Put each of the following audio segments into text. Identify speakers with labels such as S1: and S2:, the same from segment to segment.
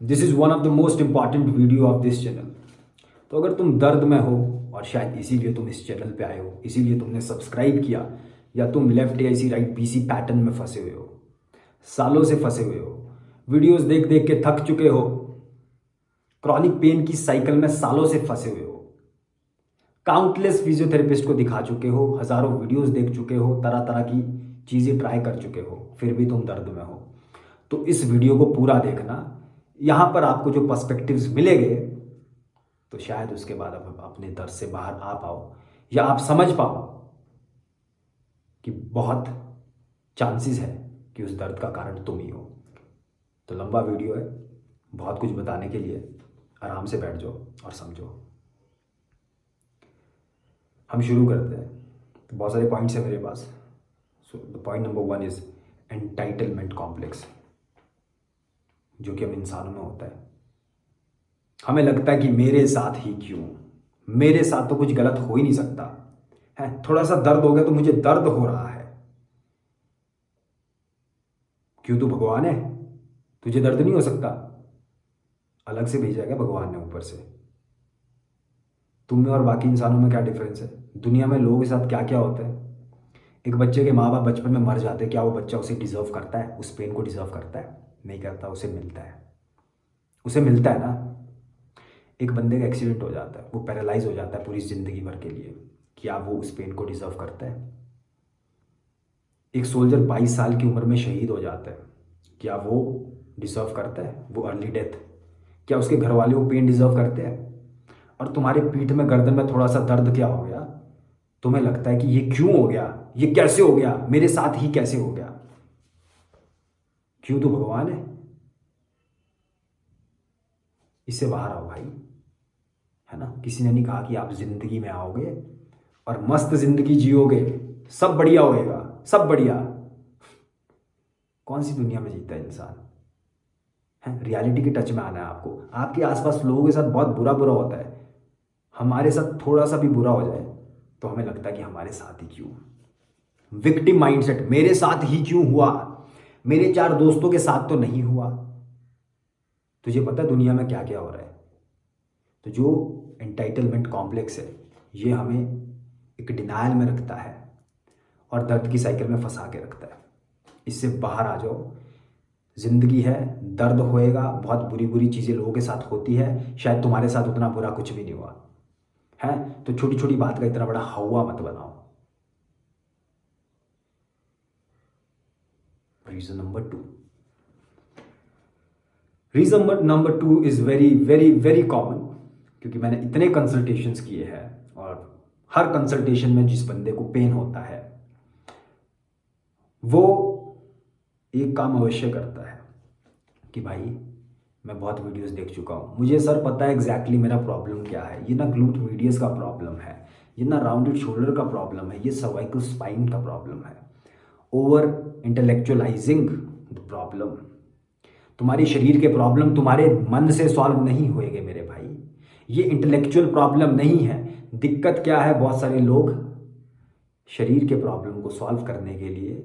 S1: This is one of the most important video of this channel. तो अगर तुम दर्द में हो और शायद इसीलिए तुम इस चैनल पे आए हो, इसीलिए तुमने सब्सक्राइब किया, या तुम left AIC right PC pattern में फंसे हुए हो, सालों से फंसे हुए हो, वीडियोस देख देख के थक चुके हो, क्रॉनिक पेन की साइकिल में सालों से फंसे हुए हो, काउंटलेस फिजियोथेरेपिस्ट को दिखा चुके हो, हजारों वीडियोस देख चुके हो, तरह तरह की चीज़ें ट्राई कर चुके हो, फिर भी तुम दर्द में हो, तो इस वीडियो को पूरा देखना। यहाँ पर आपको जो पर्सपेक्टिव्स मिलेंगे तो शायद उसके बाद आप अपने दर्द से बाहर आ पाओ, या आप समझ पाओ कि बहुत चांसेस है कि उस दर्द का कारण तुम ही हो। तो लंबा वीडियो है, बहुत कुछ बताने के लिए, आराम से बैठ जाओ और समझो। हम शुरू करते हैं। तो बहुत सारे पॉइंट्स हैं मेरे पास। So the point number 1 is entitlement complex, जो कि हम इंसानों में होता है। हमें लगता है कि मेरे साथ ही क्यों, मेरे साथ तो कुछ गलत हो ही नहीं सकता है, थोड़ा सा दर्द हो गया तो मुझे दर्द हो रहा है। क्यों, तू भगवान है, तुझे दर्द नहीं हो सकता? अलग से भेजा गया भगवान ने ऊपर से। तुम में और बाकी इंसानों में क्या डिफरेंस है? दुनिया में लोगों के साथ क्या क्या होता है। एक बच्चे के माँ बाप बचपन में मर जाते, क्या वो बच्चा उसे डिजर्व करता है? उस पेन को डिजर्व करता है? नहीं करता। उसे मिलता है, उसे मिलता है ना। एक बंदे का एक्सीडेंट हो जाता है, वो पैरालाइज हो जाता है पूरी जिंदगी भर के लिए, क्या वो उस पेन को डिजर्व करता है? एक सोल्जर 22 साल की उम्र में शहीद हो जाता है, क्या वो डिजर्व करता है वो अर्ली डेथ? क्या उसके घर वाले वो पेन डिजर्व करते हैं? और तुम्हारे पीठ में, गर्दन में थोड़ा सा दर्द क्या हो गया, तुम्हें लगता है कि ये क्यों हो गया, ये कैसे हो गया, मेरे साथ ही कैसे हो गया? क्यों, तू भगवान है? इससे बाहर आओ भाई, है ना। किसी ने नहीं कहा कि आप जिंदगी में आओगे और मस्त जिंदगी जियोगे, सब बढ़िया होएगा, सब बढ़िया। कौन सी दुनिया में जीता है इंसान, है? रियलिटी के टच में आना है आपको। आपके आसपास लोगों के साथ बहुत बुरा बुरा होता है, हमारे साथ थोड़ा सा भी बुरा हो जाए तो हमें लगता है कि हमारे साथ ही क्यों। विक्टिम माइंडसेट, मेरे साथ ही क्यों हुआ, मेरे 4 दोस्तों के साथ तो नहीं हुआ। तुझे पता है दुनिया में क्या क्या हो रहा है? तो जो एंटाइटलमेंट कॉम्प्लेक्स है, ये हमें एक डिनायल में रखता है और दर्द की साइकिल में फंसा के रखता है। इससे बाहर आ जाओ। जिंदगी है, दर्द होएगा, बहुत बुरी बुरी चीज़ें लोगों के साथ होती है, शायद तुम्हारे साथ उतना बुरा कुछ भी नहीं हुआ है। तो छोटी छोटी बात का इतना बड़ा हवा मत बनाओ। Reason number 2, reason number 2 is very very very common, क्योंकि मैंने इतने कंसल्टेशंस किए हैं और हर कंसल्टेशन में जिस बंदे को पेन होता है वो एक काम अवश्य करता है कि भाई मैं बहुत वीडियोस देख चुका हूँ, मुझे सर पता है एग्जैक्टली मेरा प्रॉब्लम क्या है। ये ना ग्लूट मीडियस का प्रॉब्लम है, ये ना राउंडेड शोल्डर का प्रॉब्लम है, ये सर्वाइकल स्पाइन का प्रॉब्लम है। Over intellectualising the problem. तुम्हारे शरीर के प्रॉब्लम तुम्हारे मन से सॉल्व नहीं होएंगे मेरे भाई, ये इंटेलेक्चुअल प्रॉब्लम नहीं है। दिक्कत क्या है, बहुत सारे लोग शरीर के प्रॉब्लम को सॉल्व करने के लिए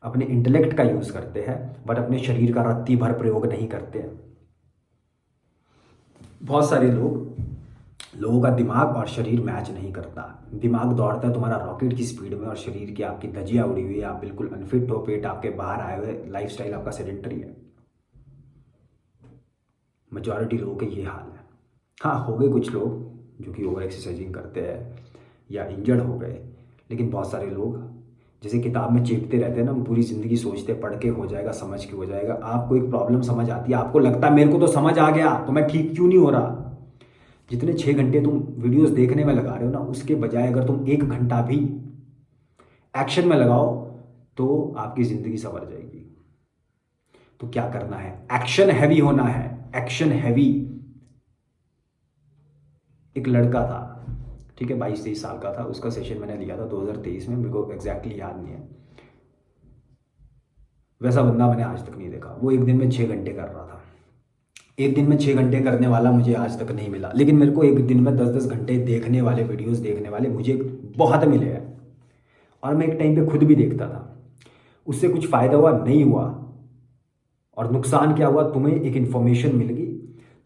S1: अपने इंटेलेक्ट का यूज करते हैं, बट अपने शरीर का रत्ती भर प्रयोग नहीं करते हैं। बहुत सारे लोगों का दिमाग और शरीर मैच नहीं करता। दिमाग दौड़ता है तुम्हारा रॉकेट की स्पीड में और शरीर की आपकी धजिया उड़ी हुई है, आप बिल्कुल अनफिट हो, पेट आपके बाहर आए हुए, लाइफस्टाइल आपका सेडेंटरी है। मेजॉरिटी लोगों के ये हाल है। हाँ, हो गए कुछ लोग जो कि ओवर एक्सरसाइजिंग करते हैं या इंजर्ड हो गए, लेकिन बहुत सारे लोग जैसे किताब में चेपते रहते हैं ना, हम पूरी ज़िंदगी सोचते हैं पढ़ के हो जाएगा, समझ के हो जाएगा। आपको एक प्रॉब्लम समझ आती है, आपको लगता है मेरे को तो समझ आ गया तो मैं ठीक क्यों नहीं हो रहा। जितने 6 घंटे तुम वीडियोस देखने में लगा रहे हो ना, उसके बजाय अगर तुम 1 घंटा भी एक्शन में लगाओ तो आपकी ज़िंदगी संवर जाएगी। तो क्या करना है, एक्शन हैवी होना है, एक्शन हैवी। एक लड़का था, ठीक है, 22-23 साल का था, उसका सेशन मैंने लिया था 2023 में, मेरे को एग्जैक्टली याद नहीं है। वैसा बंदा मैंने आज तक नहीं देखा। वो एक दिन में 6 घंटे कर रहा था। एक दिन में 6 घंटे करने वाला मुझे आज तक नहीं मिला, लेकिन मेरे को एक दिन में 10-10 घंटे देखने वाले, वीडियोस देखने वाले मुझे बहुत मिले हैं। और मैं एक टाइम पे खुद भी देखता था। उससे कुछ फ़ायदा हुआ नहीं हुआ, और नुकसान क्या हुआ, तुम्हें एक इन्फॉर्मेशन मिल गई,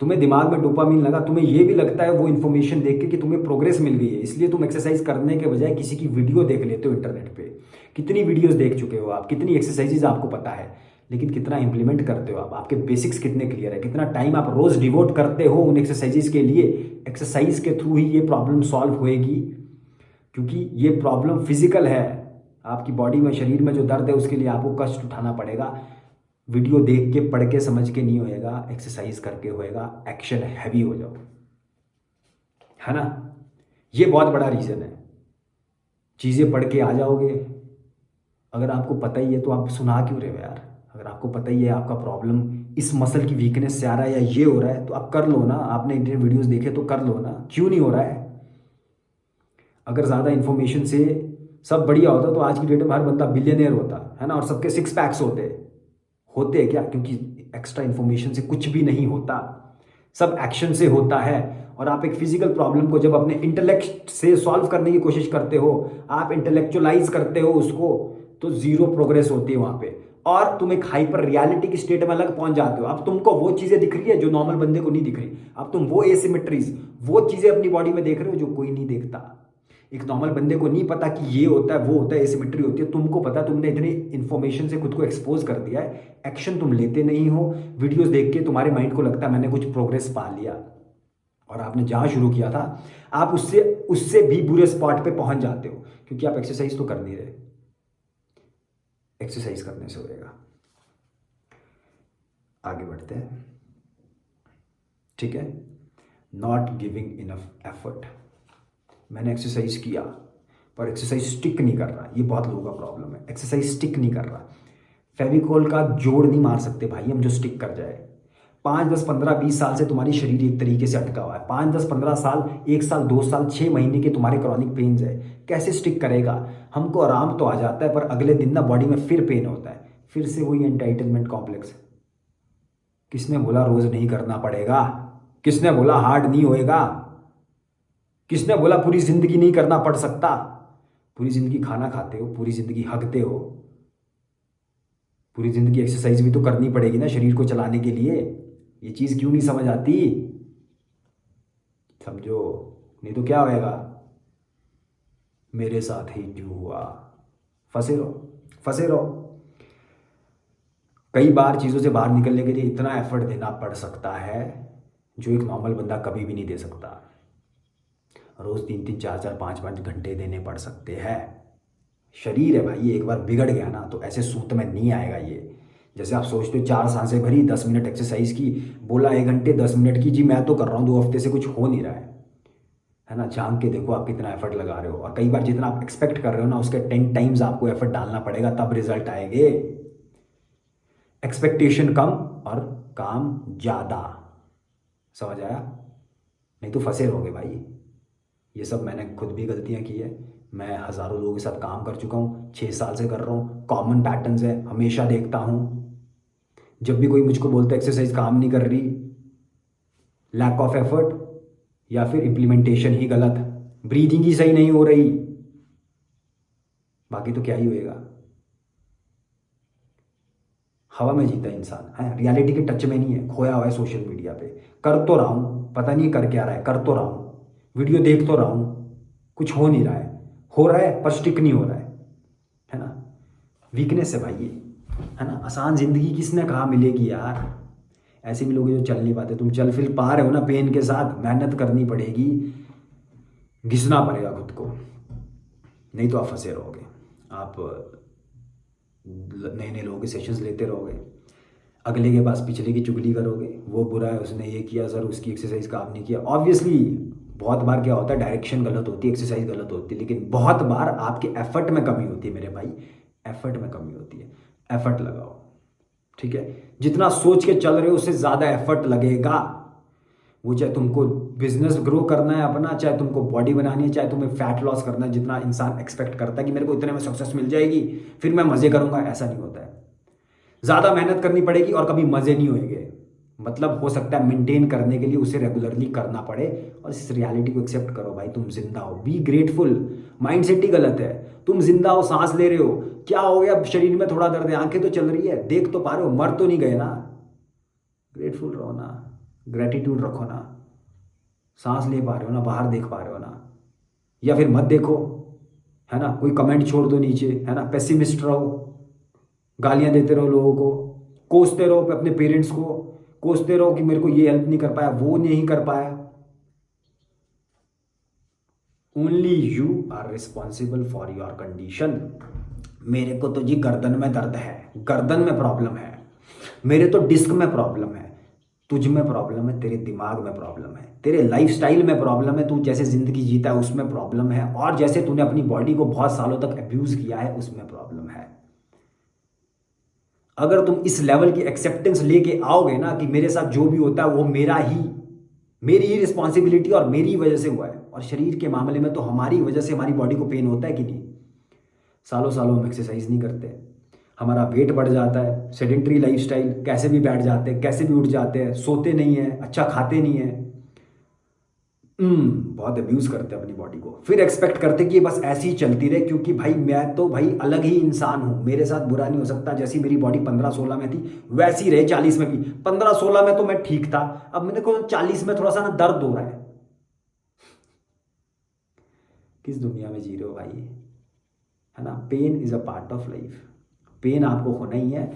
S1: तुम्हें दिमाग में डोपामिन लगा, तुम्हें ये भी लगता है वो इन्फॉर्मेशन देख के कि तुम्हें प्रोग्रेस मिल गई है, इसलिए तुम एक्सरसाइज करने के बजाय किसी की वीडियो देख लेते हो इंटरनेट पे। कितनी वीडियोस देख चुके हो आप, कितनी एक्सरसाइजेज आपको पता है, लेकिन कितना इंप्लीमेंट करते हो आप, आपके बेसिक्स कितने क्लियर है, कितना टाइम आप रोज डिवोट करते हो उन एक्सरसाइजेज के लिए। एक्सरसाइज के थ्रू ही ये प्रॉब्लम सॉल्व होएगी, क्योंकि ये प्रॉब्लम फिजिकल है, आपकी बॉडी में, शरीर में जो दर्द है उसके लिए आपको कष्ट उठाना पड़ेगा। वीडियो देख के पढ़ के समझ के नहीं होएगा, एक्सरसाइज करके होएगा, एक्शन हैवी हो जाओ, है ना। ये बहुत बड़ा रीज़न है। चीज़ें पढ़ के आ जाओगे, अगर आपको पता ही है तो आप सुना क्यों रहे हो यार। अगर आपको पता ही है आपका प्रॉब्लम इस मसल की वीकनेस से आ रहा है या ये हो रहा है, तो आप कर लो ना, आपने इतने वीडियोस देखे तो कर लो ना, क्यों नहीं हो रहा है। अगर ज़्यादा इन्फॉर्मेशन से सब बढ़िया होता तो आज की डेट में हर बंदा बिलियनियर होता, है ना, और सबके सिक्स पैक्स होते हैं क्या, क्योंकि एक्स्ट्रा इन्फॉर्मेशन से कुछ भी नहीं होता, सब एक्शन से होता है। और आप एक फिजिकल प्रॉब्लम को जब अपने इंटेलेक्ट से सॉल्व करने की कोशिश करते हो, आप इंटेलेक्चुअलाइज करते हो उसको, तो जीरो प्रोग्रेस होती है वहां पे, और तुम एक हाइपर रियलिटी की स्टेट में अलग पहुंच जाते हो। अब तुमको वो चीजें दिख रही है जो नॉर्मल बंदे को नहीं दिख रही, अब तुम वो एसिमेट्रीज, वो चीजें अपनी बॉडी में देख रहे हो जो कोई नहीं देखता। एक नॉर्मल बंदे को नहीं पता कि ये होता है, वो होता है, एसिमेट्री होती है, तुमको पता, तुमने इतनी इन्फॉर्मेशन से खुद को एक्सपोज कर दिया है, एक्शन तुम लेते नहीं हो। वीडियोस देख के तुम्हारे माइंड को लगता है मैंने कुछ प्रोग्रेस पा लिया, और आपने जहां शुरू किया था आप उससे उससे भी बुरे स्पॉट पे पहुंच जाते हो, क्योंकि आप एक्सरसाइज तो कर नहीं रहे। एक्सरसाइज करने से होएगा। आगे बढ़ते हैं, ठीक है। Not giving enough effort. मैंने एक्सरसाइज किया पर एक्सरसाइज स्टिक नहीं कर रहा, ये बहुत लोगों का प्रॉब्लम है। एक्सरसाइज स्टिक नहीं कर रहा, फेविकॉल का जोड़ नहीं मार सकते भाई हम जो स्टिक कर जाए। 5, 10, 15, 20 साल से तुम्हारी शरीर एक तरीके से अटका हुआ है, 5, 10, 15 साल, 1 साल, 2 साल, 6 महीने के तुम्हारे क्रॉनिक पेन्स है, कैसे स्टिक करेगा। हमको आराम तो आ जाता है पर अगले दिन ना बॉडी में फिर पेन होता है, फिर से वही एंटाइटलमेंट कॉम्प्लेक्स। किसने बोला रोज नहीं करना पड़ेगा, किसने बोला हार्ड नहीं होएगा, किसने बोला पूरी जिंदगी नहीं करना पड़ सकता। पूरी जिंदगी खाना खाते हो, पूरी जिंदगी हगते हो, पूरी जिंदगी एक्सरसाइज भी तो करनी पड़ेगी ना शरीर को चलाने के लिए। ये चीज क्यों नहीं समझ आती, समझो, नहीं तो क्या होएगा, मेरे साथ ही क्यों हुआ, फंसे रहो फंसे रहो। कई बार चीज़ों से बाहर निकलने के लिए इतना एफर्ट देना पड़ सकता है जो एक नॉर्मल बंदा कभी भी नहीं दे सकता। रोज़ 3-3, 4-4, 5-5 घंटे देने पड़ सकते हैं। शरीर है भाई, ये एक बार बिगड़ गया ना तो ऐसे सूत में नहीं आएगा ये। जैसे आप सोचते हो 4 सांसें भरी, 10 मिनट एक्सरसाइज की, बोला 1 घंटे 10 मिनट की, जी मैं तो कर रहा हूँ 2 हफ्ते से, कुछ हो नहीं रहा है ना। झांक के देखो आप कितना एफर्ट लगा रहे हो, और कई बार जितना आप एक्सपेक्ट कर रहे हो ना उसके 10 टाइम्स आपको एफर्ट डालना पड़ेगा, तब रिजल्ट आएंगे। एक्सपेक्टेशन कम और काम ज़्यादा, समझ आया, नहीं तो फंसे रहोगे भाई। ये सब मैंने खुद भी गलतियां की है, मैं हज़ारों लोगों के साथ काम कर चुका हूँ, 6 साल से कर रहा हूँ, कॉमन पैटर्न्स है, हमेशा देखता हूँ। जब भी कोई मुझको बोलता है एक्सरसाइज काम नहीं कर रही, लैक ऑफ एफर्ट या फिर इम्प्लीमेंटेशन ही गलत, ब्रीदिंग ही सही नहीं हो रही, बाकी तो क्या ही होएगा। हवा में जीता इंसान है, रियलिटी के टच में नहीं है, खोया हुआ है सोशल मीडिया पे। कर तो रहा हूँ, पता नहीं कर क्या रहा है, कर तो रहा हूँ, वीडियो देख तो रहा हूँ, कुछ हो नहीं रहा है, हो रहा है पर स्टिक नहीं हो रहा है ना। वीकनेस है भाई ये, है ना। आसान जिंदगी किसने कहा मिलेगी यार, ऐसे भी लोग जो चल नहीं पाते, तुम चल फिर पा रहे हो ना पेन के साथ, मेहनत करनी पड़ेगी, घिसना पड़ेगा खुद को, नहीं तो आप फंसे रहोगे। आप नए नए लोगों के सेशंस लेते रहोगे, अगले के पास पिछले की चुगली करोगे, वो बुरा है, उसने ये किया सर, उसकी एक्सरसाइज काम नहीं किया। ऑब्वियसली बहुत बार क्या होता है, डायरेक्शन गलत होती है, एक्सरसाइज गलत होती है, लेकिन बहुत बार आपके एफर्ट में कमी होती है मेरे भाई, एफर्ट में कमी होती है। एफर्ट लगाओ, ठीक है। जितना सोच के चल रहे हो उससे ज़्यादा एफर्ट लगेगा। वो चाहे तुमको बिजनेस ग्रो करना है अपना, चाहे तुमको बॉडी बनानी है, चाहे तुम्हें फैट लॉस करना है। जितना इंसान एक्सपेक्ट करता है कि मेरे को इतने में सक्सेस मिल जाएगी फिर मैं मज़े करूंगा, ऐसा नहीं होता है। ज़्यादा मेहनत करनी पड़ेगी और कभी मज़े नहीं होंगे। मतलब हो सकता है मेंटेन करने के लिए उसे रेगुलरली करना पड़े, और इस रियलिटी को एक्सेप्ट करो भाई, तुम जिंदा हो, बी ग्रेटफुल। माइंडसेट ही गलत है। तुम जिंदा हो, सांस ले रहे हो, क्या हो गया, शरीर में थोड़ा दर्द है, आंखें तो चल रही है, देख तो पा रहे हो, मर तो नहीं गए ना। ग्रेटफुल रहो ना, ग्रेटिट्यूड रखो ना, सांस ले पा रहे हो ना, बाहर देख पा रहे हो ना, या फिर मत देखो, है ना, कोई कमेंट छोड़ दो नीचे, है ना, पेसिमिस्ट रहो, गालियां देते रहो लोगों को, कोसते रहो अपने पेरेंट्स को, कोसते रहो कि मेरे को ये हेल्प नहीं कर पाया, वो नहीं कर पाया। Only you are responsible for your condition. मेरे को तो जी गर्दन में दर्द है, गर्दन में प्रॉब्लम है, मेरे तो डिस्क में प्रॉब्लम है, तुझ में प्रॉब्लम है, तेरे दिमाग में प्रॉब्लम है, तेरे लाइफस्टाइल में प्रॉब्लम है, तू जैसे जिंदगी जीता है उसमें प्रॉब्लम है, और जैसे तूने अपनी बॉडी को बहुत सालों तक अब्यूज किया है उसमें प्रॉब्लम है। अगर तुम इस लेवल की एक्सेप्टेंस लेके आओगे ना कि मेरे साथ जो भी होता है वो मेरी ही रिस्पॉन्सिबिलिटी और मेरी वजह से हुआ है, और शरीर के मामले में तो हमारी वजह से हमारी बॉडी को पेन होता है कि नहीं। सालों सालों हम एक्सरसाइज नहीं करते, हमारा वेट बढ़ जाता है, सेडेंट्री लाइफस्टाइल, कैसे भी बैठ जाते हैं, कैसे भी उठ जाते हैं, सोते नहीं है, अच्छा खाते नहीं है, बहुत अब्यूज करते हैं अपनी बॉडी को, फिर एक्सपेक्ट करते कि ये बस ऐसी ही चलती रहे, क्योंकि भाई मैं तो भाई अलग ही इंसान हूं, मेरे साथ बुरा नहीं हो सकता, जैसी मेरी बॉडी 15-16 में थी वैसी रहे 40 में भी। 15-16 में तो मैं ठीक था, अब मेरे को 40 में थोड़ा सा ना दर्द हो रहा है। किस दुनिया में जी रहे हो भाई, है ना। Pain is a part of life, pain आपको होना ही है।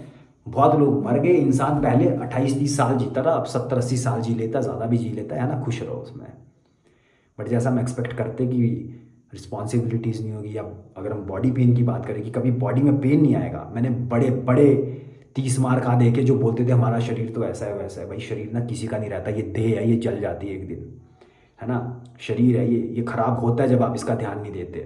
S1: बहुत लोग मर गए, इंसान पहले 28-30 साल जीता था, अब 70-80 साल जी लेता, ज़्यादा भी जी लेता है ना, खुश रहो उसमें। बट जैसा हम एक्सपेक्ट करते कि रिस्पॉन्सिबिलिटीज़ नहीं होगी, या अगर हम बॉडी पेन की बात करें कि कभी बॉडी में पेन नहीं आएगा। मैंने बड़े बड़े 30 मार खा देखे जो बोलते थे हमारा शरीर तो ऐसा है वैसा है। भाई शरीर ना किसी का नहीं रहता, ये देह है, ये जल जाती है एक दिन, है ना। शरीर है ये खराब होता है जब आप इसका ध्यान नहीं देते।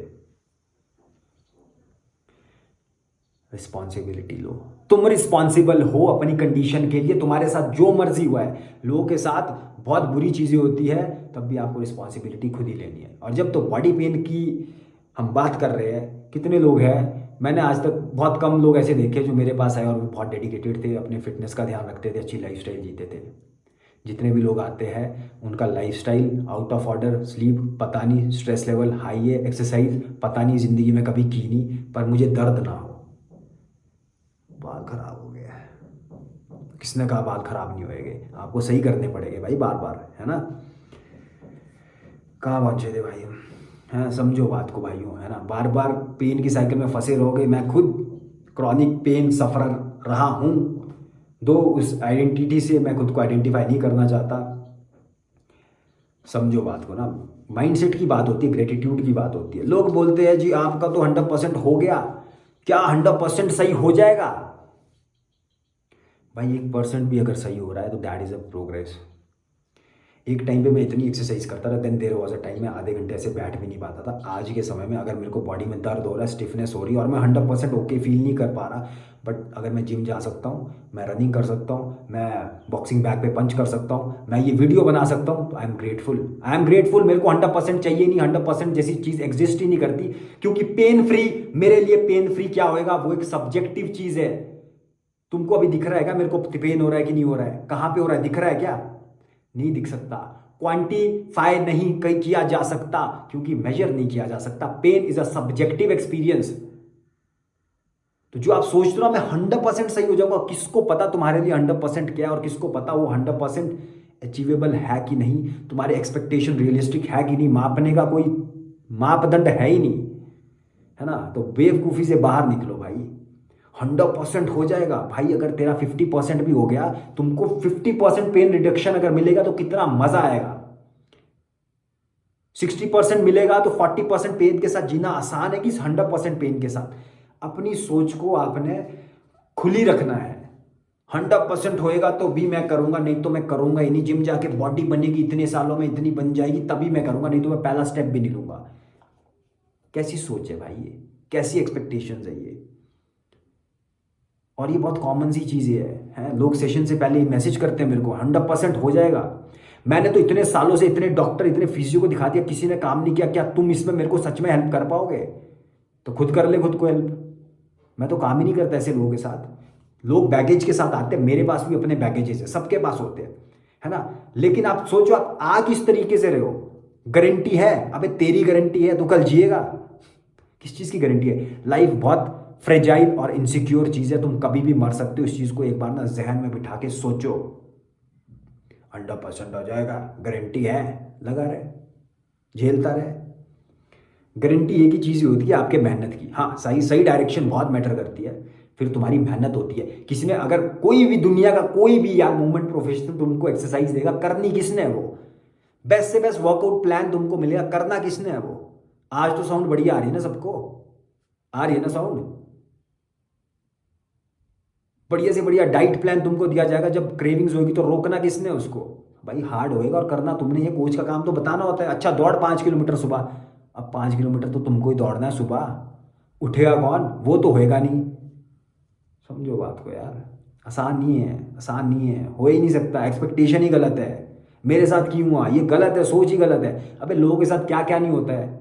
S1: रिस्पॉन्सिबिलिटी लो, तुम रिस्पॉन्सिबल हो अपनी कंडीशन के लिए। तुम्हारे साथ जो मर्जी हुआ है, लोगों के साथ बहुत बुरी चीज़ें होती है, तब भी आपको रिस्पॉन्सिबिलिटी खुद ही लेनी है। और जब तो बॉडी पेन की हम बात कर रहे हैं, कितने लोग हैं, मैंने आज तक बहुत कम लोग ऐसे देखे जो मेरे पास आए और वो बहुत डेडिकेटेड थे, अपने फिटनेस का ध्यान रखते थे, अच्छी लाइफस्टाइल जीते थे। जितने भी लोग आते हैं उनका lifestyle out of order, sleep पता नहीं, स्ट्रेस लेवल हाई है, एक्सरसाइज पता नहीं ज़िंदगी में कभी की नहीं, पर मुझे दर्द ना हो। बाल खराब हो गया है, किसने कहा बाल खराब नहीं होएंगे, आपको सही करने पड़ेंगे भाई बार बार, है ना। कहाँ पहुँचे थे भाई हम, हैं, समझो बात को भाइयों, है ना। बार बार पेन की साइकिल में फंसे रहोगे। मैं खुद क्रॉनिक पेन सफरर रहा हूँ, दो उस आइडेंटिटी से मैं खुद को आइडेंटिफाई नहीं करना चाहता। समझो बात को ना, माइंडसेट की बात होती है, ग्रेटिट्यूड की बात होती है। लोग बोलते हैं जी आपका तो 100% हो गया, क्या 100% सही हो जाएगा? भाई 1% भी अगर सही हो रहा है तो दैट इज़ अ प्रोग्रेस। एक टाइम पे मैं इतनी एक्सरसाइज करता था, then there was a time में आधे घंटे ऐसे बैठ भी नहीं पाता था। आज के समय में अगर मेरे को बॉडी में दर्द हो रहा है, स्टिफनेस हो रही है और मैं 100% ओके फील नहीं कर पा रहा, बट अगर मैं जिम जा सकता हूँ, मैं रनिंग कर सकता हूँ, मैं बॉक्सिंग बैग पे पंच कर सकता हूँ, मैं ये वीडियो बना सकता हूँ, I am grateful, I am grateful. मेरे को 100% चाहिए नहीं, 100% जैसी चीज़ एग्जिस्ट ही नहीं करती, क्योंकि पेन फ्री, मेरे लिए पेन फ्री क्या होएगा, वो एक सब्जेक्टिव चीज़ है। तुमको अभी दिख रहा है क्या मेरे को पेन हो रहा है कि नहीं हो रहा है? कहाँ पे हो रहा है, दिख रहा है क्या? नहीं दिख सकता। क्वांटिफाई नहीं किया जा सकता, क्योंकि मेजर नहीं किया जा सकता। Pain is a subjective experience. तो जो आप सोचते हो ना मैं 100% सही हो जाऊंगा, किसको पता तुम्हारे लिए 100% क्या है, और किसको पता वो 100% अचीवेबल है कि नहीं, तुम्हारे एक्सपेक्टेशन रियलिस्टिक है कि नहीं, मापने का कोई मापदंड है ही नहीं, है ना। तो बेवकूफ़ी से बाहर निकलो भाई। 100% हो जाएगा भाई, अगर तेरा 50% भी हो गया, तुमको 50% पेन रिडक्शन अगर मिलेगा तो कितना मजा आएगा। 60% मिलेगा तो 40% पेन के साथ जीना आसान है कि 100% पेन के साथ। अपनी सोच को आपने खुली रखना है। 100% होएगा तो भी मैं करूंगा, नहीं तो मैं करूंगा ही नहीं। जिम जाके बॉडी बनेगी, इतने सालों में इतनी बन जाएगी तभी मैं करूंगा, नहीं तो मैं पहला स्टेप भी नहीं लूंगा। कैसी सोच है भाई ये, कैसी एक्सपेक्टेशंस है ये? और ये बहुत कॉमन सी चीज़ें हैं। लोग सेशन से पहले मैसेज करते हैं मेरे को 100% हो जाएगा। मैंने तो इतने सालों से इतने डॉक्टर, इतने फिजियो को दिखा दिया, किसी ने काम नहीं किया, क्या तुम इसमें मेरे को सच में हेल्प कर पाओगे? तो खुद कर ले खुद को हेल्प। मैं तो काम ही नहीं करता ऐसे लोगों के साथ। लोग बैगेज के साथ आते हैं, मेरे पास भी अपने बैगेजेस है, सबके पास होते हैं, है ना। लेकिन आप सोचो आप आ किस तरीके से रहे हो, गारंटी है? अबे तेरी गारंटी है, तू कल जिएगा? किस चीज़ की गारंटी है? लाइफ बहुत फ्रेजाइल और इनसिक्योर चीज़ है, तुम कभी भी मर सकते हो। इस चीज़ को एक बार ना जहन में बिठा के सोचो। 100% हो जाएगा, गारंटी है, लगा रहे, झेलता रहे। गारंटी एक ही चीज़ ही होती है, आपके मेहनत की। हाँ, सही सही डायरेक्शन बहुत मैटर करती है, फिर तुम्हारी मेहनत होती है। किसी ने अगर कोई भी दुनिया का कोई भी यार मूवमेंट प्रोफेशनल तुमको एक्सरसाइज देगा, करनी किसने है वो? बेस्ट से बेस्ट वर्कआउट प्लान तुमको मिलेगा, करना किसने है वो? आज तो साउंड बढ़िया आ रही है ना सबको? आ रही है ना साउंड? बढ़िया से बढ़िया डाइट प्लान तुमको दिया जाएगा, जब क्रेविंग्स होगी तो रोकना किसने है उसको? भाई हार्ड होएगा और करना तुमने। ये कोच का काम तो बताना होता है, अच्छा दौड़ 5 किलोमीटर सुबह। अब 5 किलोमीटर तो तुमको ही दौड़ना है सुबह, उठेगा कौन? वो तो होएगा नहीं। समझो बात को यार, आसान नहीं है, आसान नहीं है, हो ही नहीं सकता। एक्सपेक्टेशन ही गलत है। मेरे साथ क्यों हुआ? ये गलत है, सोच ही गलत है। अबे लोगों के साथ क्या क्या नहीं होता है।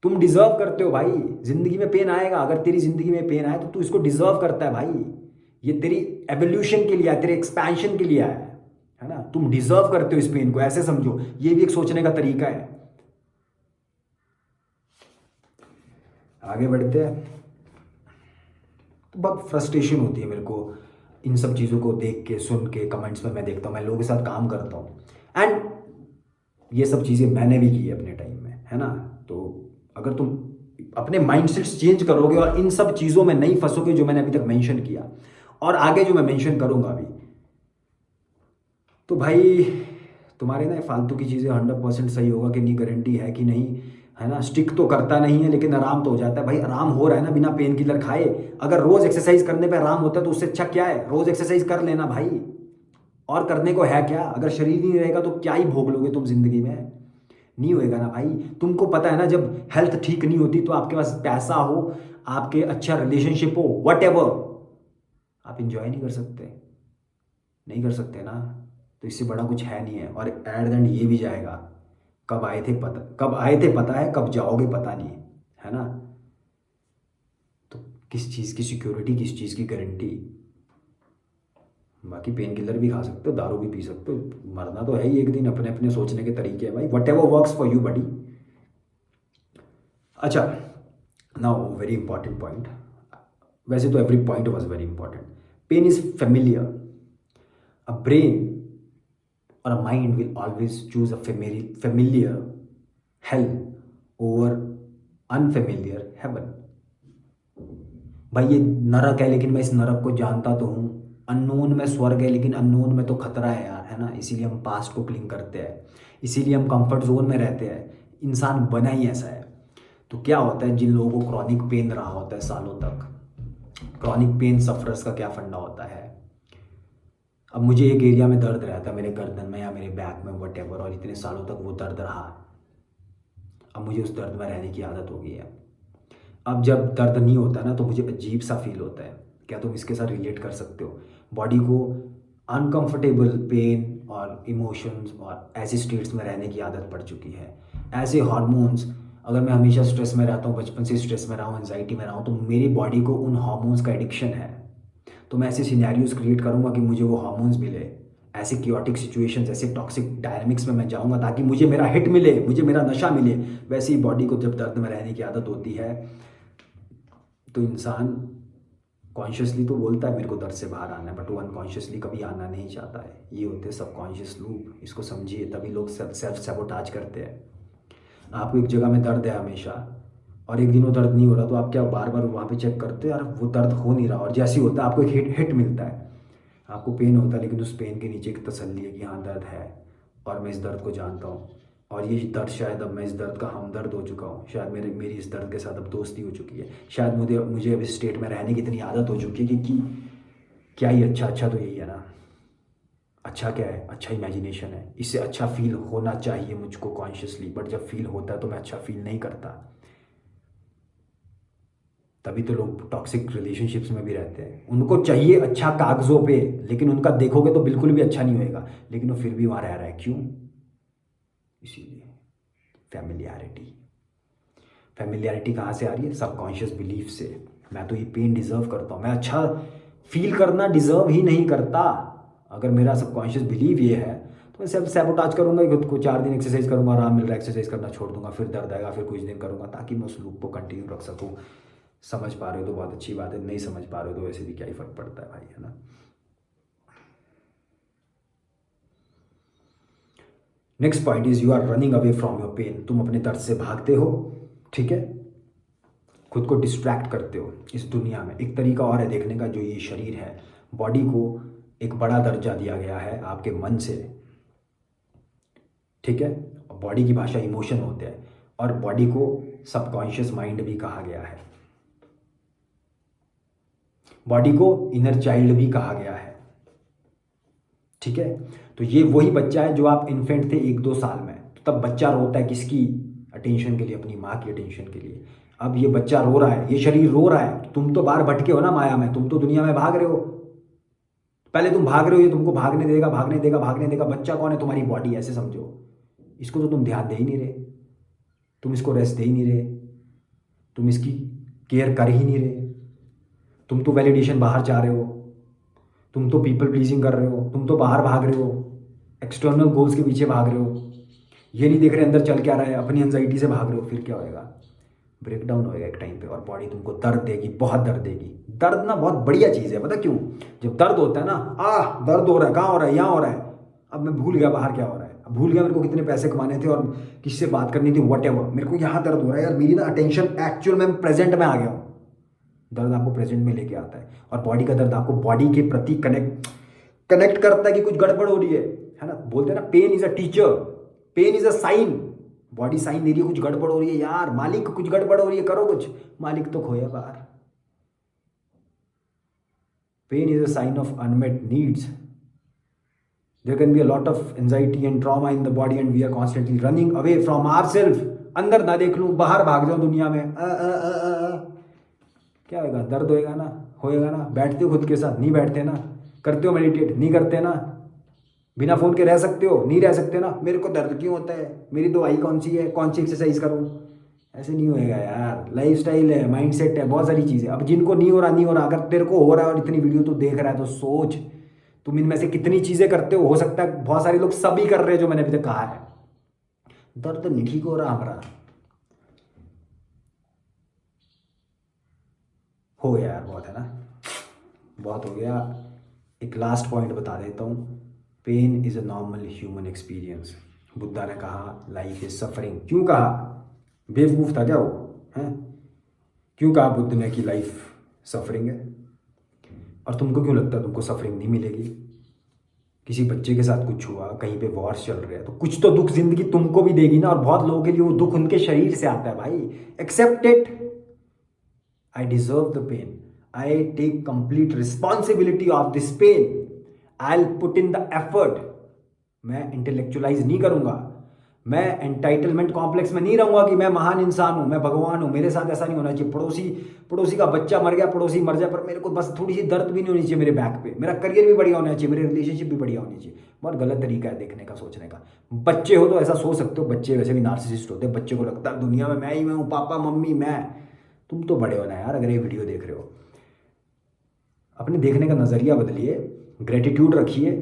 S1: तुम डिजर्व करते हो भाई। जिंदगी में पेन आएगा, अगर तेरी जिंदगी में पेन आए तो तू इसको डिजर्व करता है भाई। ये तेरी एवोल्यूशन के लिए है, तेरे एक्सपेंशन के लिए है ना। तुम डिजर्व करते हो इस पेन को, ऐसे समझो। ये भी एक सोचने का तरीका है। आगे बढ़ते हैं। तो बहुत फ्रस्ट्रेशन होती है मेरे को इन सब चीज़ों को देख के, सुन के। कमेंट्स में मैं देखता हूँ, मैं लोगों के साथ काम करता हूँ, एंड ये सब चीज़ें मैंने भी की है अपने टाइम में, है ना। तो अगर तुम अपने माइंडसेट्स चेंज करोगे और इन सब चीज़ों में नहीं फंसोगे जो मैंने अभी तक मेंशन किया और आगे जो मैं मेंशन करूंगा अभी, तो भाई तुम्हारे ना ये फालतू की चीज़ें 100% सही होगा कि नहीं, गारंटी है कि नहीं, है ना। स्टिक तो करता नहीं है, लेकिन आराम तो हो जाता है भाई। आराम हो रहा है ना बिना पेन किलर खाए। अगर रोज एक्सरसाइज करने पे आराम होता है तो उससे अच्छा क्या है? रोज एक्सरसाइज कर लेना भाई। और करने को है क्या? अगर शरीर नहीं रहेगा तो क्या ही भोग लोगे तुम जिंदगी में? नहीं होएगा ना भाई। तुमको पता है ना, जब हेल्थ ठीक नहीं होती तो आपके पास पैसा हो, आपके अच्छा रिलेशनशिप हो, वट आप इंजॉय नहीं कर सकते। नहीं कर सकते ना। तो इससे बड़ा कुछ है नहीं है। और एट द एंड ये भी जाएगा। कब आए थे पता है, कब जाओगे पता नहीं, है ना। तो किस चीज़ की सिक्योरिटी, किस चीज़ की गारंटी? बाकी पेन किलर भी खा सकते हो, दारू भी पी सकते हो, मरना तो है ही एक दिन। अपने अपने सोचने के तरीके हैं भाई, whatever works for you buddy. अच्छा, नाउ वेरी इंपॉर्टेंट पॉइंट। वैसे तो every point was very important. Pain is familiar. A brain or a mind will always choose a familiar hell over unfamiliar heaven। भाई ये नरक है, लेकिन मैं इस नरक को जानता तो हूँ। अननोन में स्वर्ग है, लेकिन अननोन में तो खतरा है यार, है ना। इसीलिए हम पास्ट को क्लिंग करते हैं, इसीलिए हम कंफर्ट जोन में रहते हैं। इंसान बना ही ऐसा है। तो क्या होता है, जिन लोगों को क्रॉनिक पेन रहा होता है सालों तक, क्रॉनिक पेन सफरर्स का क्या फंडा होता है? अब मुझे एक एरिया में दर्द रहता है, मेरे गर्दन में या मेरे बैक में, वट एवर, और इतने सालों तक वो दर्द रहा। अब मुझे उस दर्द में रहने की आदत हो गई है। अब जब दर्द नहीं होता ना तो मुझे अजीब सा फील होता है। क्या तुम इसके साथ रिलेट कर सकते हो? बॉडी को अनकंफर्टेबल पेन और इमोशंस और ऐसे स्टेट्स में रहने की आदत पड़ चुकी है। ऐसे हार्मोन्स, अगर मैं हमेशा स्ट्रेस में रहता हूँ, बचपन से स्ट्रेस में रहा हूँ, एंजाइटी में रहा हूँ, तो मेरी बॉडी को उन हार्मोन्स का एडिक्शन है। तो मैं ऐसे सिनेरियोज क्रिएट करूँगा कि मुझे वो हार्मोन्स मिले। ऐसे क्योटिक सिचुएशंस, ऐसे टॉक्सिक डायनामिक्स में मैं जाऊँगा ताकि मुझे मेरा हिट मिले, मुझे मेरा नशा मिले। वैसे ही बॉडी को जब दर्द में रहने की आदत होती है तो इंसान कॉन्शियसली तो बोलता है मेरे को दर्द से बाहर आना है, बट वो अनकॉन्शियसली कभी आना नहीं चाहता है। ये होते हैं सबकॉन्शियस लूप, इसको समझिए। तभी लोग सेल्फ सैबोटाज करते हैं। आपको एक जगह में दर्द है हमेशा, और एक दिन वो दर्द नहीं हो रहा तो आप क्या बार बार वहाँ पे चेक करते हो, यार वो दर्द हो नहीं रहा, और जैसे ही होता है आपको एक हिट मिलता है। आपको पेन होता है, लेकिन उस पेन के नीचे एक तसल्ली है कि हाँ दर्द है और मैं इस दर्द को जानता हूँ। और ये दर्द, शायद अब मैं इस दर्द का हमदर्द हो चुका हूँ, शायद मेरी इस दर्द के साथ अब दोस्ती हो चुकी है, शायद मुझे अब इस स्टेट में रहने की इतनी आदत हो चुकी है कि क्या ही अच्छा। अच्छा तो यही है ना। अच्छा क्या है? अच्छा इमेजिनेशन है। इससे अच्छा फील होना चाहिए मुझको कॉन्शियसली, बट जब फील होता है तो मैं अच्छा फील नहीं करता। तभी तो लोग टॉक्सिक रिलेशनशिप्स में भी रहते हैं। उनको चाहिए अच्छा कागजों पे, लेकिन उनका देखोगे तो बिल्कुल भी अच्छा नहीं होएगा, लेकिन वो फिर भी वहाँ रह रहा है। क्यों? इसीलिए फैमिलियरिटी। फैमिलियरिटी कहाँ से आ रही है? सबकॉन्शियस बिलीफ से। मैं तो ये पेन डिजर्व करता हूँ, मैं अच्छा फील करना डिजर्व ही नहीं करता। अगर मेरा सबकॉन्शियस बिलीव ये है तो मैं सेल्फ सैबोटाज करूंगा खुद को, 4 दिन एक्सरसाइज करूंगा, आराम मिल रहा है, एक्सरसाइज करना छोड़ दूंगा, फिर दर्द आएगा, फिर कुछ दिन करूंगा, ताकि मैं उस लूप को कंटिन्यू रख सकूँ। समझ पा रहे हो तो बहुत अच्छी बात है, नहीं समझ पा रहे हो तो वैसे भी क्या ही फर्क पड़ता है भाई, है ना। Next point is you are running away from your pain. तुम अपने दर्द से भागते हो, ठीक है, खुद को डिस्ट्रैक्ट करते हो इस दुनिया में। एक तरीका और है देखने का, जो ये शरीर है, बॉडी को एक बड़ा दर्जा दिया गया है आपके मन से, ठीक है। बॉडी की भाषा इमोशन होते हैं, और बॉडी को सबकॉन्शियस माइंड भी कहा गया है, बॉडी को इनर चाइल्ड भी कहा गया है, ठीक है। तो ये वही बच्चा है जो आप इन्फेंट थे 1-2 साल में, तो तब बच्चा रोता है किसकी अटेंशन के लिए? अपनी माँ की अटेंशन के लिए। अब ये बच्चा रो रहा है, ये शरीर रो रहा है, तुम तो बाहर भटके हो ना माया में, तुम तो दुनिया में भाग रहे हो। पहले तुम भाग रहे हो, ये तुमको भागने देगा, भागने देगा, भागने देगा। बच्चा कौन है? तुम्हारी बॉडी, ऐसे समझो इसको। तो तुम ध्यान दे ही नहीं रहे, तुम इसको रेस्ट दे ही नहीं रहे, तुम इसकी केयर कर ही नहीं रहे। तुम तो वैलिडेशन बाहर चाह रहे हो, तुम तो पीपल प्लीजिंग कर रहे हो, तुम तो बाहर भाग रहे हो, एक्सटर्नल गोल्स के पीछे भाग रहे हो। ये नहीं देख रहे अंदर चल क्या रहा है, अपनी एंजाइटी से भाग रहे हो। फिर क्या होएगा? ब्रेकडाउन होएगा एक टाइम पे, और बॉडी तुमको दर्द देगी, बहुत दर्द देगी। दर्द ना बहुत बढ़िया चीज़ है, पता क्यों? जब दर्द होता है ना, दर्द हो रहा है, कहाँ हो रहा है? यहाँ हो रहा है। अब मैं भूल गया बाहर क्या हो रहा है, अब भूल गया मेरे को कितने पैसे कमाने थे और किससे बात करनी थी, वट एवर। मेरे को यहाँ दर्द हो रहा है यार, मेरी ना अटेंशन एक्चुअल में प्रेजेंट में आ गया हूँ। दर्द आपको प्रेजेंट में लेके आता है, और बॉडी का दर्द आपको बॉडी के प्रति कनेक्ट करता है कि कुछ गड़बड़ हो रही है ना। बोलते हैं ना, pain is a teacher, pain is a sign. Body sign दे रही है कुछ गड़बड़ हो रही है यार, मालिक कुछ गड़बड़ हो रही है, करो कुछ। मालिक तो खोया बाहर। Pain is a sign of unmet needs. There can be a lot of anxiety and trauma in the body and we are constantly running away from ourself. अंदर ना देख लूं, बाहर भाग जाऊं दुनिया में। क्या होगा? दर्द होएगा ना, होएगा ना। बैठते हो खुद के साथ? नहीं बैठते ना। करते हो मेडिटेट? नहीं करते ना। बिना फोन के रह सकते हो? नहीं रह सकते ना। मेरे को दर्द क्यों होता है, मेरी दवाई कौन सी है, कौन सी एक्सरसाइज करूं? ऐसे नहीं होएगा यार। लाइफस्टाइल है, माइंडसेट है, बहुत सारी चीज़ें। अब जिनको नहीं हो रहा, नहीं हो रहा। अगर तेरे को हो रहा है और इतनी वीडियो तो देख रहा है, तो सोच तुम इनमें से कितनी चीज़ें करते हो सकता है बहुत सारे लोग सभी कर रहे हैं जो मैंने अभी तक कहा है। दर्द नहीं ठीक हो रहा हमारा। हो गया यार, बहुत है ना, बहुत हो गया। एक लास्ट पॉइंट बता देता हूँ। Pain is a normal human experience. Buddha ने कहा लाइफ इज सफरिंग। क्यों कहा? बेवकूफ़ था क्या वो? हैं? क्यों कहा बुद्ध ने कि लाइफ सफरिंग है? और तुमको क्यों लगता है तुमको सफरिंग नहीं मिलेगी? किसी बच्चे के साथ कुछ हुआ, कहीं पे वॉर्स चल रहे हैं, तो कुछ तो दुख जिंदगी तुमको भी देगी ना। और बहुत लोगों के लिए वो दुख उनके शरीर से आता है भाई। Accept it. I deserve the pain. I take complete responsibility of this pain. I'll put in the effort. मैं इंटेलेक्चुअलाइज नहीं करूंगा, मैं एंटाइटलमेंट कॉम्प्लेक्स में नहीं रहूंगा कि मैं महान इंसान हूं, मैं भगवान हूं। मेरे साथ ऐसा नहीं होना चाहिए। पड़ोसी का बच्चा मर गया, पड़ोसी मर जाए, पर मेरे को बस थोड़ी सी दर्द भी नहीं होनी चाहिए मेरे बैक पे। मेरा करियर भी बढ़िया होना चाहिए, मेरे रिलेशनशिप भी बढ़िया होनी चाहिए। बहुत गलत तरीका है देखने का, सोचने का। बच्चे हो तो ऐसा सोच सकते हो, बच्चे वैसे भी नार्सिसिस्ट होते हैं। बच्चे को लगता है दुनिया में मैं ही मैं हूँ, पापा मम्मी मैं। तुम तो बड़े हो ना यार, अगर ये वीडियो देख रहे हो। अपने देखने का नज़रिया बदलिए, ग्रेटिट्यूड रखिए।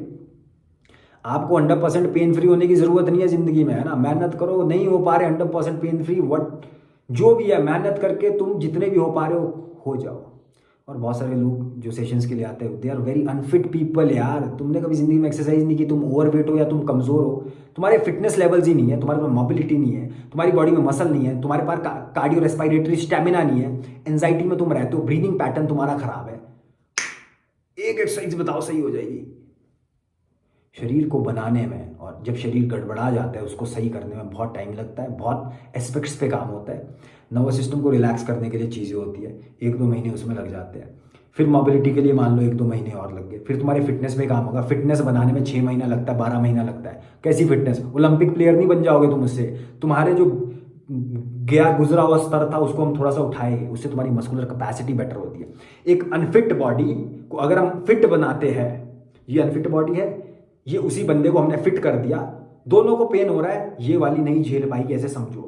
S1: आपको 100% पेन फ्री होने की ज़रूरत नहीं है ज़िंदगी में, है ना। मेहनत करो, नहीं हो पा रहे 100% पेन फ्री, वट जो भी है मेहनत करके तुम जितने भी हो पा रहे हो जाओ। और बहुत सारे लोग जो सेशंस के लिए आते हैं, they are very unfit people यार। तुमने कभी ज़िंदगी में एक्सरसाइज नहीं की, तुम ओवरवेट हो या तुम कमज़ोर हो, तुम्हारे फिटनेस लेवल्स ही नहीं है, तुम्हारे पास मोबिलिटी नहीं है, तुम्हारी बॉडी में मसल नहीं है, तुम्हारे पास कार्डियो रेस्पिरेटरी स्टेमिना नहीं है, एंजाइटी में तुम रहते हो, ब्रीदिंग पैटर्न तुम्हारा खराब है। एक एक्सरसाइज बताओ, सही हो जाएगी। शरीर को बनाने में, और जब शरीर गड़बड़ा जाता है उसको सही करने में बहुत टाइम लगता है, बहुत एस्पेक्ट्स पे काम होता है। नर्वस सिस्टम को रिलैक्स करने के लिए चीज़ें होती है, 1-2 महीने उसमें लग जाते हैं। फिर मोबिलिटी के लिए मान लो 1-2 महीने और लग गए। फिर तुम्हारे फिटनेस में काम होगा। फिटनेस बनाने में 6 महीना लगता है, 12 महीना लगता है। कैसी फिटनेस? ओलंपिक प्लेयर नहीं बन जाओगे तुम उससे। तुम्हारे जो गया गुजरा हुआ स्तर था उसको हम थोड़ा सा उठाएंगे, उससे तुम्हारी मस्कुलर कैपेसिटी बेटर होती है। एक अनफिट बॉडी को अगर हम फिट बनाते हैं, ये अनफिट बॉडी है, ये उसी बंदे को हमने फिट कर दिया, दोनों को पेन हो रहा है, ये वाली नहीं झेल पाएगी, ऐसे समझो।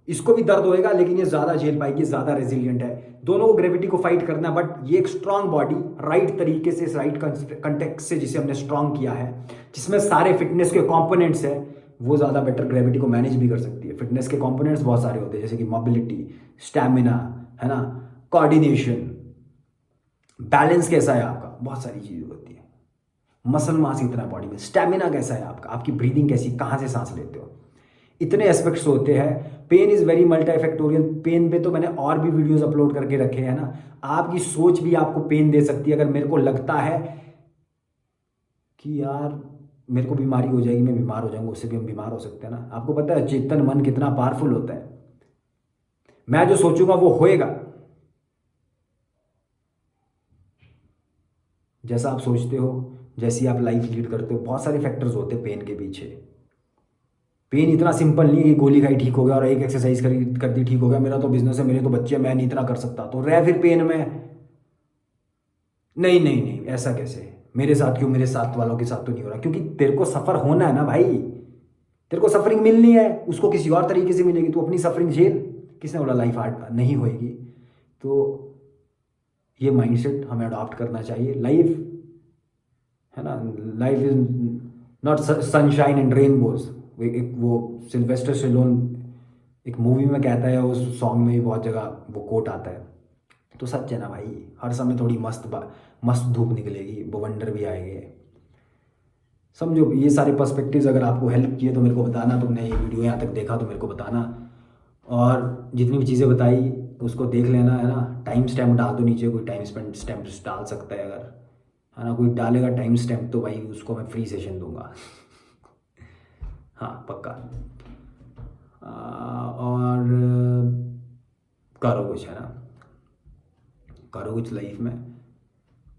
S1: इसको भी दर्द होएगा लेकिन ये ज़्यादा झेल पाएगी, ज़्यादा रेजिलियंट है। दोनों को ग्रेविटी को फाइट करना है, बट ये एक स्ट्रांग बॉडी राइट तरीके से, राइट कंटेक्स्ट से जिसे हमने स्ट्रांग किया है, जिसमें सारे फिटनेस के कंपोनेंट्स हैं, वो ज़्यादा बेटर ग्रेविटी को मैनेज भी कर सकती है। फिटनेस के कंपोनेंट्स बहुत सारे होते हैं, जैसे कि मोबिलिटी, स्टैमिना, है ना, कोऑर्डिनेशन, बैलेंस कैसा है आपका, बहुत सारी चीज़ें होती है। मसल मास कितना है बॉडी में, स्टैमिना कैसा है आपका, आपकी ब्रीदिंग कैसी, कहाँ से सांस लेते हो, इतने एस्पेक्ट्स होते हैं। Pain is very multifactorial. Pain पे तो मैंने और भी वीडियोस अपलोड करके रखे हैं ना। आपकी सोच भी आपको पेन दे सकती है। अगर मेरे को लगता है कि यार मेरे को बीमारी हो जाएगी, मैं बीमार हो जाऊंगा, उससे भी हम बीमार हो सकते हैं ना। आपको पता है चेतन मन कितना पावरफुल होता है। मैं जो सोचूंगा वो होएगा। जैसा आप सोचते हो, जैसी आप लाइफ लीड करते हो, बहुत सारे फैक्टर्स होते हैं पेन के पीछे। पेन इतना सिंपल नहीं है कि गोली खाई ठीक हो गया और एक एक्सरसाइज कर दी ठीक हो गया, मेरा तो बिजनेस है, मेरे तो बच्चे हैं, मैं नहीं इतना कर सकता तो रह फिर पेन में। नहीं नहीं नहीं, ऐसा कैसे, मेरे साथ क्यों, मेरे साथ वालों के साथ तो नहीं हो रहा, क्योंकि तेरे को सफर होना है ना भाई। तेरे को सफरिंग मिलनी है, उसको किसी और तरीके से मिलेगी, तो अपनी सफरिंग झेल। किसने बोला लाइफ हार्ड नहीं होएगी? तो ये माइंडसेट हमें अडॉप्ट करना चाहिए। लाइफ, है ना, life is not sunshine and rainbows. वो सिल्वेस्टर स्टेलोन एक मूवी में कहता है, उस सॉन्ग में भी बहुत जगह वो कोट आता है। तो सच है ना भाई, हर समय थोड़ी मस्त धूप निकलेगी, बवंडर भी आएंगे। समझो, ये सारे पर्सपेक्टिव्स अगर आपको हेल्प किए तो मेरे को बताना। तुमने ये वीडियो यहाँ तक देखा तो मेरे को बताना, और जितनी भी चीज़ें बताई उसको देख लेना, है ना। टाइम स्टैम्प डाल दो नीचे, कोई टाइम स्टैम्प डाल सकता है अगर, है ना, कोई डालेगा टाइम स्टैम्प तो भाई उसको मैं फ्री सेशन दूंगा। हाँ पक्का। और करो कुछ, है ना, करो कुछ लाइफ में,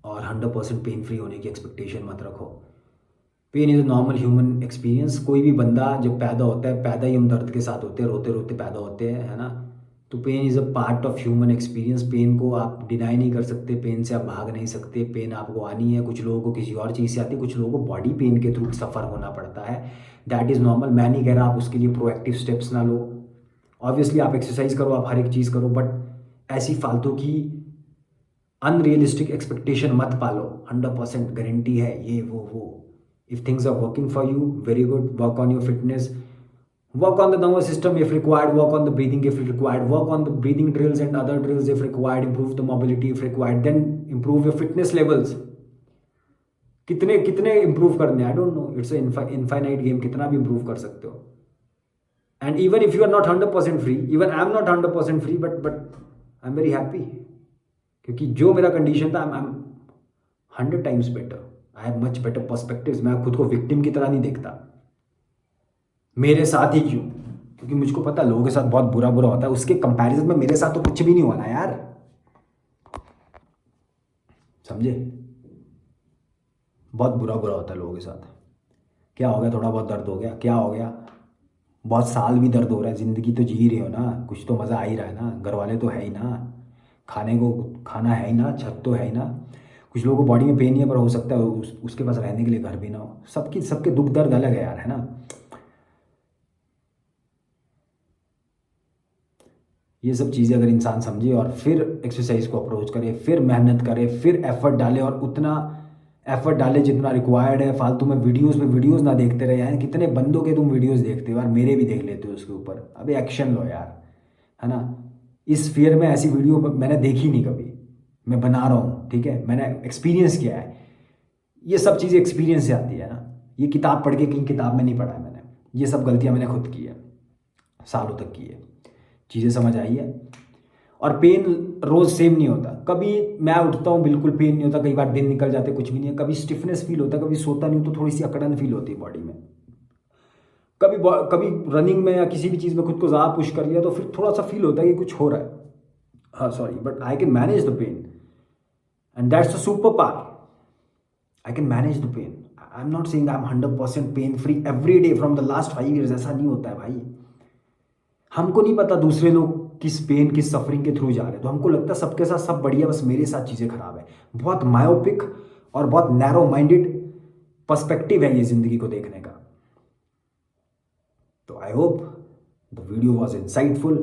S1: और 100% पेन फ्री होने की एक्सपेक्टेशन मत रखो। Pain is a normal human experience. कोई भी बंदा जब पैदा होता है, पैदा ही हम दर्द के साथ होते हैं, रोते रोते पैदा होते हैं, है ना। तो pain is a part of human experience. Pain को आप डिनाई नहीं कर सकते, पेन से आप भाग नहीं सकते, पेन आपको आनी है। कुछ लोगों को किसी और चीज़ से आती है, कुछ लोगों को बॉडी पेन के थ्रू सफ़र होना पड़ता है। That is normal. मैं नहीं कह रहा आप उसके लिए प्रोएक्टिव स्टेप्स ना लो। ऑब्वियसली आप एक्सरसाइज करो, आप हर एक चीज़ करो, बट ऐसी फालतू की अनरियलिस्टिक एक्सपेक्टेशन मत पालो। 100% गारंटी है ये वो। If things are working for you, very good, work on your fitness, work on the nervous system if required, work on the breathing if required, work on the breathing drills and other drills if required, improve the mobility if required, then improve your fitness levels. कितने कितने improve करने, I don't know, it's infinite game, कितना भी improve कर सकते हो। And even if you are not 100% free, even I am not 100% free, but I am very happy, क्योंकि जो मेरा कंडीशन था, I am 100 times better, I have much better perspectives. मैं खुद को विक्टिम की तरह नहीं देखता। मेरे साथ ही क्यों? क्योंकि मुझको पता है लोगों के साथ बहुत बुरा बुरा होता है, उसके कंपैरिजन में मेरे साथ तो कुछ भी नहीं हुआ ना यार, समझे। बहुत बुरा बुरा होता है लोगों के साथ। क्या हो गया, थोड़ा बहुत दर्द हो गया, क्या हो गया, बहुत साल भी दर्द हो रहा है, ज़िंदगी तो जी रहे हो ना, कुछ तो मज़ा आ ही रहा है ना, घर वाले तो है ही ना, खाने को खाना है ही ना, छत तो है ही ना। कुछ लोगों को बॉडी में पेन नहीं है, पर हो सकता है उसके पास रहने के लिए घर भी ना हो। सबके दुख दर्द अलग है यार, है ना। ये सब चीज़ें अगर इंसान समझे और फिर एक्सरसाइज को अप्रोच करे, फिर मेहनत करे, फिर एफर्ट डाले, और उतना एफर्ट डाले जितना रिक्वायर्ड है। फालतू में वीडियोस ना देखते रहे यार। कितने बंदों के तुम वीडियोस देखते हो यार, मेरे भी देख लेते हो उसके ऊपर। अबे एक्शन लो यार, है ना। इस फियर में ऐसी वीडियो मैंने देखी नहीं कभी, मैं बना रहा हूँ, ठीक है, मैंने एक्सपीरियंस किया है। ये सब चीज़ें एक्सपीरियंस से आती है ना। ये किताब पढ़ के कहीं किताब में नहीं पढ़ा है मैंने, ये सब गलतियाँ मैंने खुद की है, सालों तक की है, चीज़ें समझ आई है। और पेन रोज़ सेम नहीं होता। कभी मैं उठता हूँ बिल्कुल पेन नहीं होता, कई बार दिन निकल जाते कुछ भी नहीं है, कभी स्टिफनेस फील होता है, कभी सोता नहीं हूँ तो थोड़ी सी अकड़न फील होती है बॉडी में, कभी कभी रनिंग में या किसी भी चीज़ में खुद को ज़्यादा पुश कर लिया तो फिर थोड़ा सा फील होता है कि कुछ हो रहा है। हाँ sorry, but I can manage the pain, and that's the super power. I can manage the pain. I am not saying I am 100% pain free every day from the last 5 years, ऐसा नहीं होता है भाई। हमको नहीं पता दूसरे लोग किस पेन, किस सफरिंग के थ्रू जा रहे हैं, तो हमको लगता है सबके साथ सब बढ़िया, बस मेरे साथ चीज़ें खराब है। बहुत मायोपिक और बहुत नैरो माइंडेड पर्सपेक्टिव है ये ज़िंदगी को देखने का। तो I hope the video was insightful